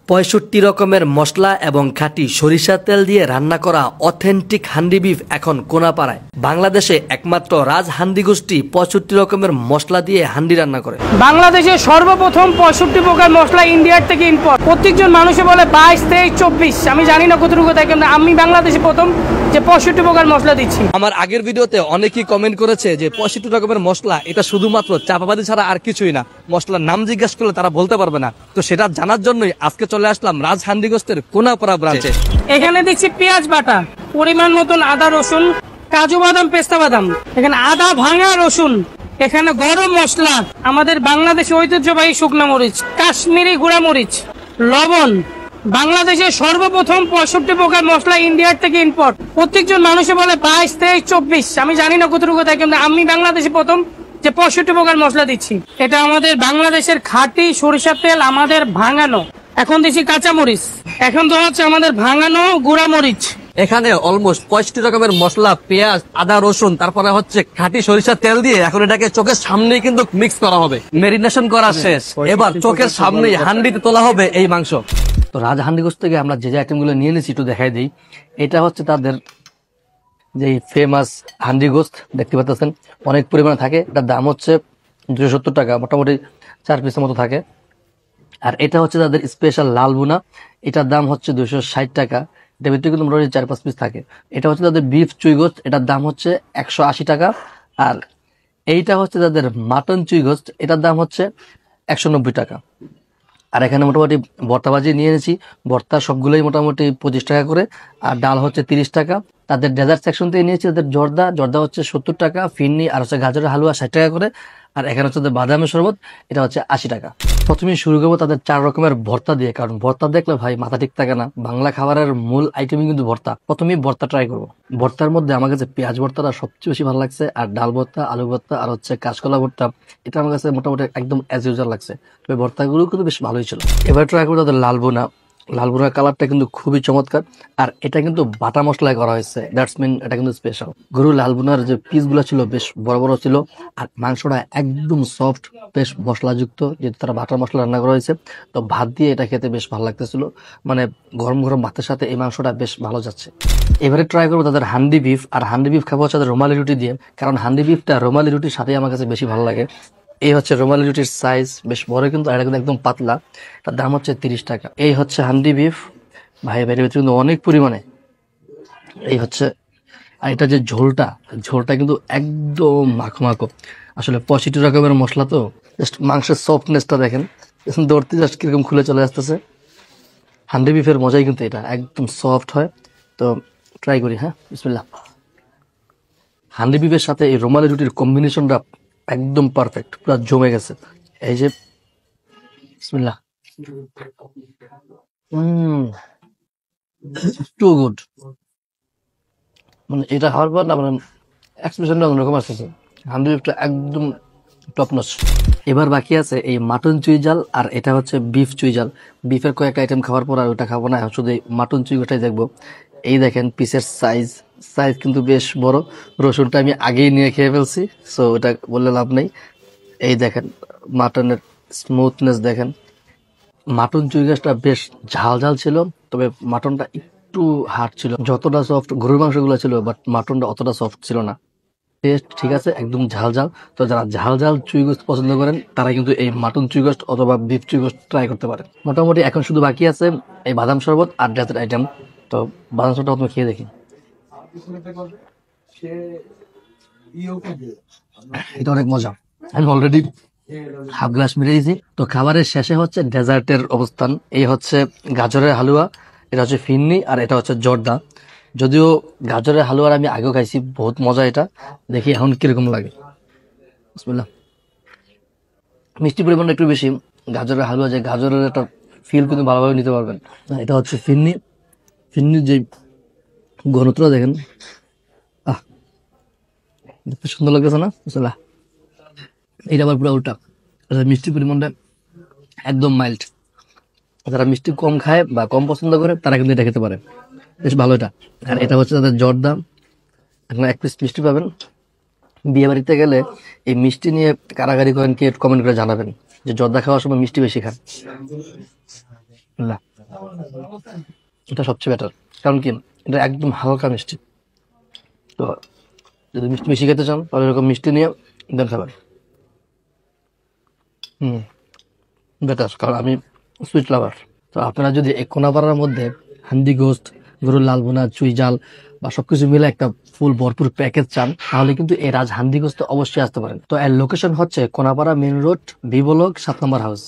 ৬৫ রকমের মশলা এবং খাঁটি সরিষার তেল দিয়ে রান্না করা অথেন্টিক হান্ডি বিফ এখন কোনাপাড়ায়। বাংলাদেশে একমাত্র রাজ হান্ডি গোষ্ঠী ৬৫ রকমের মশলা দিয়ে হান্ডি রান্না করে। বাংলাদেশে সর্বপ্রথম ৬৫ প্রকার মশলা ইন্ডিয়ার থেকে ইম্পোর্ট। প্রত্যেকজন মানুষে বলে ২২, ২৩, ২৪, আমি জানি না কতটুকু তাই, কিন্তু আমি বাংলাদেশে প্রথম যে ৬৫ প্রকার মশলা দিচ্ছি। আমার আগের ভিডিওতে অনেকেই কমেন্ট করেছে যে ৬৫ রকমের মশলা এটা শুধুমাত্র চাপাবাদি ছাড়া আর কিছুই না, মশলার নাম জিজ্ঞাসা করলে তারা বলতে পারবে না। তো সেটা জানার জন্যই আজকে চলে আসলাম রাজ হান্ডি গোষ্ঠীর কোনাপাড়া ব্রাঞ্চে। এখানে দেখছি পেঁয়াজ বাটা, পরিমাণ মতন আদা রসুন, কাজু বাদাম, পেস্তা বাদাম, এখানে আদা ভাঙা রসুন, এখানে গরম মশলা, আমাদের বাংলাদেশে ঐতিহ্যবাহী শুকনা মরিচ, কাশ্মীরি গুঁড়া মরিচ, লবণ। বাংলাদেশের সর্বপ্রথম ৬৫ প্রকার মশলা ইন্ডিয়ার থেকে ইম্পোর্ট। প্রত্যেকজন মানুষে বলে ২২, ২৩, ২৪, আমি জানি না কতটুকু তাই, কিন্তু আমি বাংলাদেশে প্রথম যে ৬৫ প্রকার মশলা দিচ্ছি। এটা আমাদের বাংলাদেশের খাঁটি সরিষার তেল, আমাদের ভাঙানো। এখন দিচ্ছি কাঁচামরিচ, এখন তো হচ্ছে আমাদের ভাঙানো গুঁড়া মরিচ। এখানে অলমোস্ট ৬৫ রকমের মশলা, পেঁয়াজ, আদা রসুন, তারপরে হচ্ছে খাঁটি সরিষার তেল দিয়ে এখন এটাকে চোখের সামনেই কিন্তু মিক্স করা হবে। মেরিনেশন করা শেষ, এবার চোখের সামনেই হান্ডিতে তোলা হবে এই মাংস। তো রাজ হান্ডি গোষ্ঠ থেকে আমরা যে আইটেম গুলো নিয়ে নিয়েছি একটু দেখাই দিই। এটা হচ্ছে তাদের যে ফেমাস হান্ডি গোস্ত, দেখতে পাচ্ছেন অনেক পরিমাণে থাকে। এটার দাম হচ্ছে ২৭০ টাকা, মোটামুটি ৪ পিসের মতো থাকে। আর এটা হচ্ছে তাদের স্পেশাল লাল বুনা, এটার দাম হচ্ছে ২৬০ টাকা। এটার ভিতরে কিন্তু মোটামুটি ৪-৫ পিস থাকে। এটা হচ্ছে তাদের বিফ চুই গোস্ত, এটার দাম হচ্ছে ১৮০ টাকা। আর এইটা হচ্ছে তাদের মাটন চুই গোস্ত, এটার দাম হচ্ছে ১৯০ টাকা। আর এখানে মোটামুটি ভর্তা ভাজি নিয়ে এনেছি, ভর্তা সবগুলোই মোটামুটি ২৫ টাকা করে, আর ডাল হচ্ছে ৩০ টাকা। তাদের ডেজার্ট সেকশন থেকে নিয়েছি তাদের জর্দা হচ্ছে ৭০ টাকা, ফিরনি আর হচ্ছে গাজরের হালুয়া ৬০ টাকা করে। আর এখানে হচ্ছে বাদামের শরবত, এটা হচ্ছে ৮০ টাকা। প্রথমে শুরু করবো তাদের ৪ রকমের ভর্তা দিয়ে, কারণ ভর্তা দেখলে ভাই মাথা ঠিক থাকে না। বাংলা খাবারের মূল আইটেমই কিন্তু ভর্তা। প্রথমেই ভর্তা ট্রাই করবো। ভর্তার মধ্যে আমার কাছে পেঁয়াজ ভর্তাটা সবচেয়ে বেশি ভালো লাগছে, আর ডাল ভর্তা, আলু ভর্তা আর হচ্ছে কাঁচকলা ভর্তা, এটা আমার কাছে মোটামুটি একদম অ্যাজ ইউজুয়াল লাগছে। তবে ভর্তাগুলো কিন্তু বেশ ভালোই ছিল। এবার ট্রাই করবো তাদের লাল বোনার কালারটা কিন্তু খুবই চমৎকার, আর এটা কিন্তু বাটা মশলায় করা হয়েছে, দ্যাটস মিন এটা কিন্তু স্পেশাল। গরু লাল বোনার যে পিস গুলো ছিল বেশ বড় বড় ছিল, আর মাংসটা একদম সফট, বেশ মশলাযুক্ত, যেহেতু তারা বাটা মশলা রান্না করা হয়েছে। তো ভাত দিয়ে এটা খেতে বেশ ভালো লাগতেছিল, মানে গরম গরম ভাতের সাথে এই মাংসটা বেশ ভালো যাচ্ছে। এবারে ট্রাই করবো তাদের হান্ডি বিফ, আর হান্ডি বিফ খাবো হচ্ছে তাদের রুমালি রুটি দিয়ে, কারণ হান্ডি বিফটা রুমালি রুটির সাথে আমার কাছে বেশি ভালো লাগে। এই হচ্ছে রুমালি রুটির সাইজ, বেশ বড় কিন্তু, এটা কিন্তু একদম পাতলা। তার দাম হচ্ছে ৩০ টাকা। এই হচ্ছে হান্ডি বিফ, ভাই বাইরে ভিতরে কিন্তু অনেক পরিমাণে। এই হচ্ছে, আর এটা যে ঝোলটা কিন্তু একদম মাখো। আসলে ৬৫ রকমের মশলা, তো জাস্ট মাংসের সফটনেসটা দেখেন, দৌড়তে জাস্ট কিরকম খুলে চলে আসতেছে। হান্ডি বিফের মজাই কিন্তু এটা, একদম সফট হয়। তো ট্রাই করি, হ্যাঁ, বিসমিল্লাহ। হান্ডি বিফের সাথে এই রুমালি রুটির কম্বিনেশনটা একদম পারফেক্ট, পুরো জমে গেছে। এই যে বিসমিল্লাহ, টু গুড। মানে এটা খাওয়ার পর না, মানে এক্সপ্রেশনটা অন্যরকম আসতেছে। হান্ডি বিফটা একদম টপ নচ। এবার বাকি আছে এই মাটন চুই জাল, আর এটা হচ্ছে বিফ চুই জাল। বিফের কয়েকটা আইটেম খাওয়ার পর আর ওটা খাবো না, শুধু এই মাটন চুই গোটাই দেখবো। এই দেখেন পিসের সাইজ কিন্তু বেশ বড়। রসুনটা আমি আগেই নিয়ে খেয়ে ফেলছি, সো ওটা বললে লাভ নেই। এই দেখেন মাটনের স্মুথনেস দেখেন। মাটন চুই গাছটা বেশ ঝাল ছিল, তবে মাটনটা একটু হার্ড ছিল। যতটা সফট গরুর মাংসগুলো ছিল, বাট মাটনটা অতটা সফট ছিল না। টেস্ট ঠিক আছে, একদম ঝাল। তো যারা ঝাল চুই গোস্ত পছন্দ করেন তারা কিন্তু এই মাটন চুই গোস্ত অথবা বিফ চুই গোস্ত ট্রাই করতে পারেন। মোটামুটি এখন শুধু বাকি আছে এই বাদাম শরবত আর ডেজার্ট আইটেম। তো বাদাম শরবতটা প্রথমে খেয়ে দেখি। এটা অনেক মজা, আমি অলরেডি হাফ গ্লাস মেরে দিয়েছি। তো খাবারের শেষে হচ্ছে ডেজার্টের অবস্থান। এই হচ্ছে গাজরের হালুয়া, এটা হচ্ছে ফিরনি, আর এটা হচ্ছে জর্দা। যদিও গাজরের হালুয়ার আমি আগেও খাইছি, বহুত মজা। এটা দেখি এখন কিরকম লাগে। বিসমিল্লাহ। মিষ্টি পরিমাণটা একটু বেশি। গাজরের হালুয়া, যে গাজরের একটা ফিল কিন্তু ভালোভাবে নিতে পারবেন। এটা হচ্ছে ফিরনির যে ঘনত্বটা দেখেন, দেখতে সুন্দর লাগতেছে না? বিসমিল্লাহ। এটা আবার পুরো উল্টা, মিষ্টি পরিমাণটা একদম মাইল্ড। যারা মিষ্টি কম খায় বা কম পছন্দ করে তারা কিন্তু এটা খেতে পারে, বেশ ভালো এটা। আর এটা হচ্ছে তাদের জর্দা, এখন 1 পিস মিষ্টি পাবেন। বিয়ে বাড়িতে গেলে এই মিষ্টি নিয়ে কারাগারি করেন, কে কমেন্ট করে জানাবেন যে জর্দা খাওয়ার সময় মিষ্টি বেশি খান। না, এটা সবচেয়ে বেটার। কারণ কি, এটা একদম হালকা মিষ্টি। তো যদি মিষ্টি বেশি খেতে চান তাহলে এরকম মিষ্টি নিয়ে দেন খাবার। বেটার, কারণ আমি সুইট লাভার। তো আপনারা যদি এই কোনাপাড়ার মধ্যে হান্ডি গোস্ত, গরুর লাল বোনা, চুই জাল বা সবকিছু মিলে একটা ফুল ভরপুর প্যাকেজ চান, তাহলে কিন্তু এই রাজ হান্ডি গোস্ত অবশ্যই আসতে পারেন। তো এর লোকেশন হচ্ছে Konapara main road, B block 7 number house.